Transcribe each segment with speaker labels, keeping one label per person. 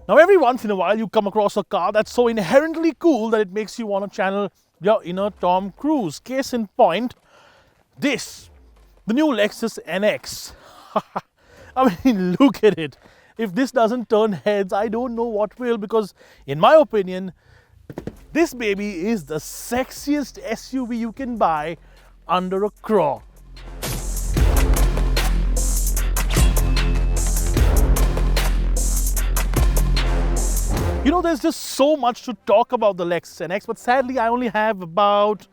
Speaker 1: Now, every once in a while, you come across a car that's so inherently cool that it makes you want to channel your inner Tom Cruise. Case in point, this, the new Lexus NX. I mean, look at it. If this doesn't turn heads, I don't know what will, because in my opinion, this baby is the sexiest SUV you can buy under a crore. You know, there's just so much to talk about the Lexus NX, but sadly I only have about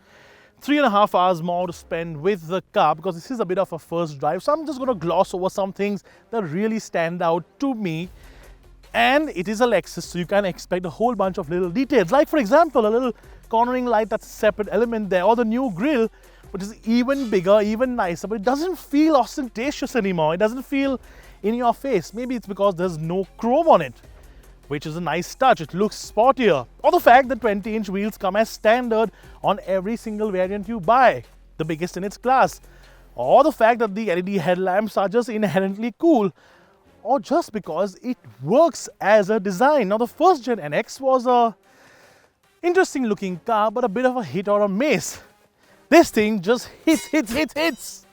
Speaker 1: 3.5 hours more to spend with the car because this is a bit of a first drive. So I'm just going to gloss over some things that really stand out to me. And it is a Lexus, so you can expect a whole bunch of little details. Like, for example, a little cornering light that's a separate element there, or the new grille, which is even bigger, even nicer, but it doesn't feel ostentatious anymore. It doesn't feel in your face. Maybe it's because there's no chrome on it, which is a nice touch. It looks sportier. Or the fact that 20-inch wheels come as standard on every single variant you buy, the biggest in its class. Or the fact that the LED headlamps are just inherently cool. Or just because it works as a design. Now, the first gen NX was a interesting looking car, but a bit of a hit or a miss. This thing just hits.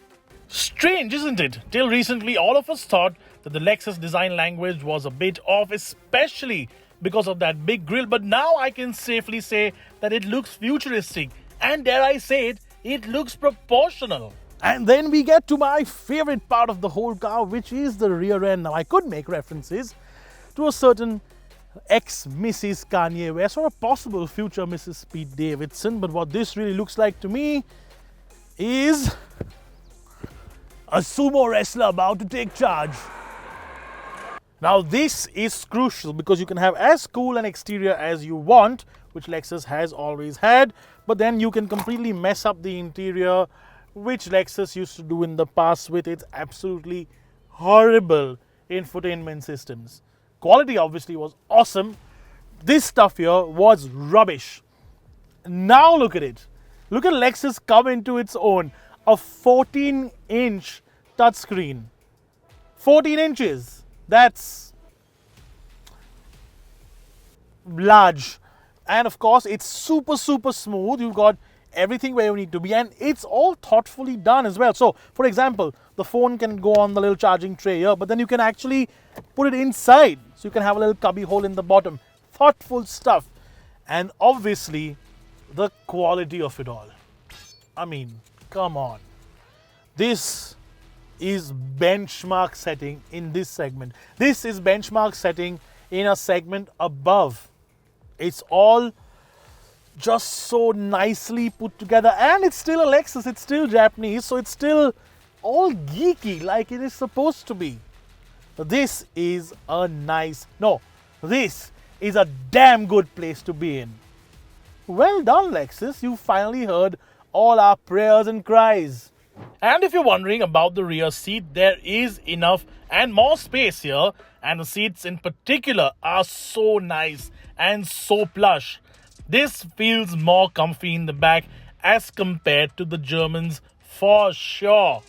Speaker 1: Strange, isn't it? Till recently, all of us thought that the Lexus design language was a bit off, especially because of that big grille. But now I can safely say that it looks futuristic. And dare I say it, it looks proportional. And then we get to my favorite part of the whole car, which is the rear end. Now, I could make references to a certain ex-Mrs. Kanye West or a possible future Mrs. Pete Davidson, but what this really looks like to me is a sumo wrestler about to take charge. Now, this is crucial because you can have as cool an exterior as you want, which Lexus has always had, but then you can completely mess up the interior, which Lexus used to do in the past with its absolutely horrible infotainment systems. Quality obviously was awesome. This stuff here was rubbish. Now look at it. Look at Lexus come into its own. A 14-inch touchscreen. 14 inches. That's large. And of course, it's super smooth. You've got everything where you need to be, and it's all thoughtfully done as well. So, for example, the phone can go on the little charging tray here, but then you can actually put it inside. So you can have a little cubby hole in the bottom. Thoughtful stuff. And obviously, the quality of it all. I mean, come on. This is benchmark setting in this segment. This is benchmark setting in a segment above. It's all just so nicely put together, and it's still a Lexus, it's still Japanese, so it's still all geeky like it is supposed to be. This is this is a damn good place to be in. Well done, Lexus, you finally heard all our prayers and cries. And if you're wondering about the rear seat, there is enough and more space here, and the seats in particular are so nice and so plush. This feels more comfy in the back as compared to the Germans for sure.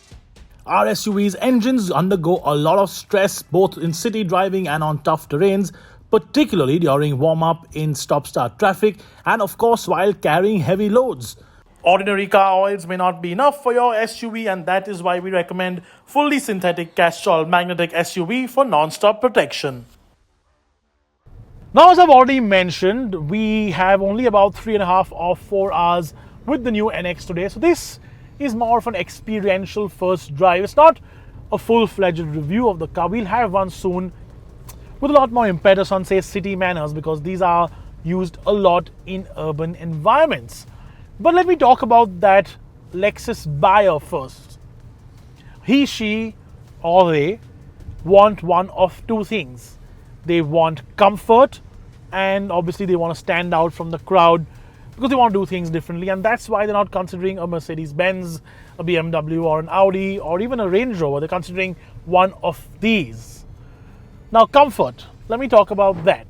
Speaker 1: Our SUV's engines undergo a lot of stress both in city driving and on tough terrains, particularly during warm-up in stop-start traffic and of course while carrying heavy loads. Ordinary car oils may not be enough for your SUV, and that is why we recommend fully synthetic Castrol magnetic SUV for non-stop protection. Now, as I've already mentioned, we have only about 3.5 or 4 hours with the new NX today. So this is more of an experiential first drive. It's not a full-fledged review of the car. We'll have one soon with a lot more impetus on, say, city manners, because these are used a lot in urban environments. But let me talk about that Lexus buyer first. He, she, or they want one of two things. They want comfort, and obviously they want to stand out from the crowd because they want to do things differently, and that's why they're not considering a Mercedes-Benz, a BMW, or an Audi, or even a Range Rover. They're considering one of these. Now, comfort. Let me talk about that.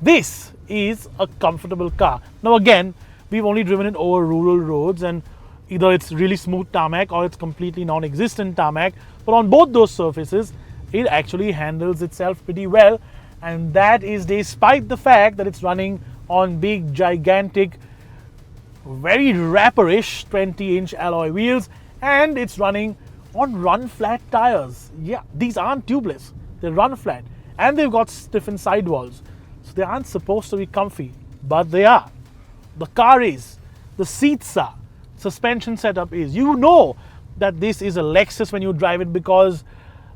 Speaker 1: This is a comfortable car. Now, again, we've only driven it over rural roads, and either it's really smooth tarmac or it's completely non-existent tarmac, but on both those surfaces, it actually handles itself pretty well. And that is despite the fact that it's running on big, gigantic, very rapperish 20-inch alloy wheels, and it's running on run-flat tires. Yeah, these aren't tubeless. They run flat, and they've got stiffened sidewalls. So they aren't supposed to be comfy, but they are. The car is. The seats are. Suspension setup is. You know that this is a Lexus when you drive it because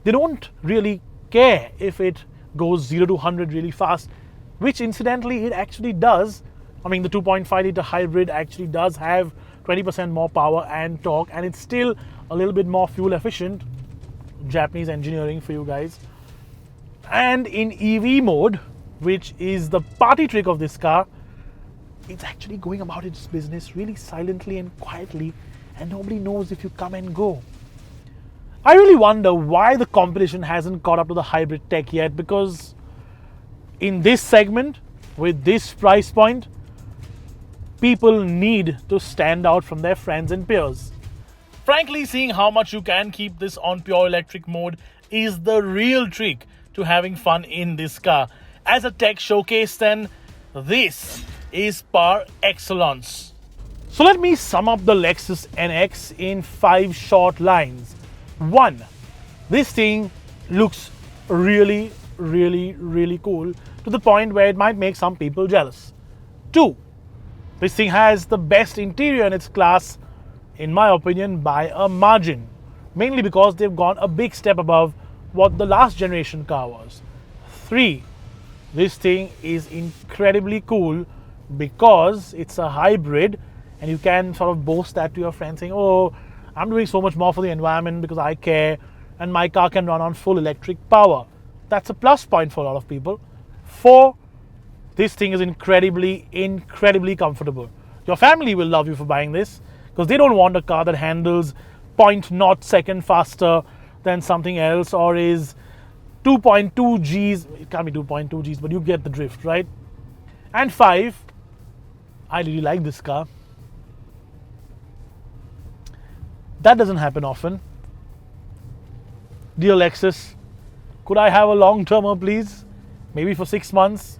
Speaker 1: they don't really care if it goes 0 to 100 really fast, which incidentally it actually does. I mean, the 2.5 litre hybrid actually does have 20% more power and torque, and it's still a little bit more fuel efficient. Japanese engineering for you guys. And in EV mode, which is the party trick of this car, it's actually going about its business really silently and quietly, and nobody knows if you come and go. I really wonder why the competition hasn't caught up to the hybrid tech yet, because in this segment, with this price point, people need to stand out from their friends and peers. Frankly, seeing how much you can keep this on pure electric mode is the real trick to having fun in this car. As a tech showcase, then, this is par excellence. So let me sum up the Lexus NX in 5 short lines. 1. This thing looks really, really, really cool to the point where it might make some people jealous. 2. This thing has the best interior in its class, in my opinion, by a margin. Mainly because they've gone a big step above what the last generation car was. 3. This thing is incredibly cool because it's a hybrid, and you can sort of boast that to your friends saying, oh, I'm doing so much more for the environment because I care, and my car can run on full electric power. That's a plus point for a lot of people. 4. This thing is incredibly, incredibly comfortable. Your family will love you for buying this because they don't want a car that handles 0.0 second faster than something else, or is 2.2 Gs. It can't be 2.2 Gs, but you get the drift, right? And 5, I really like this car. That doesn't happen often. Dear Lexus, could I have a long-termer, please? Maybe for 6 months,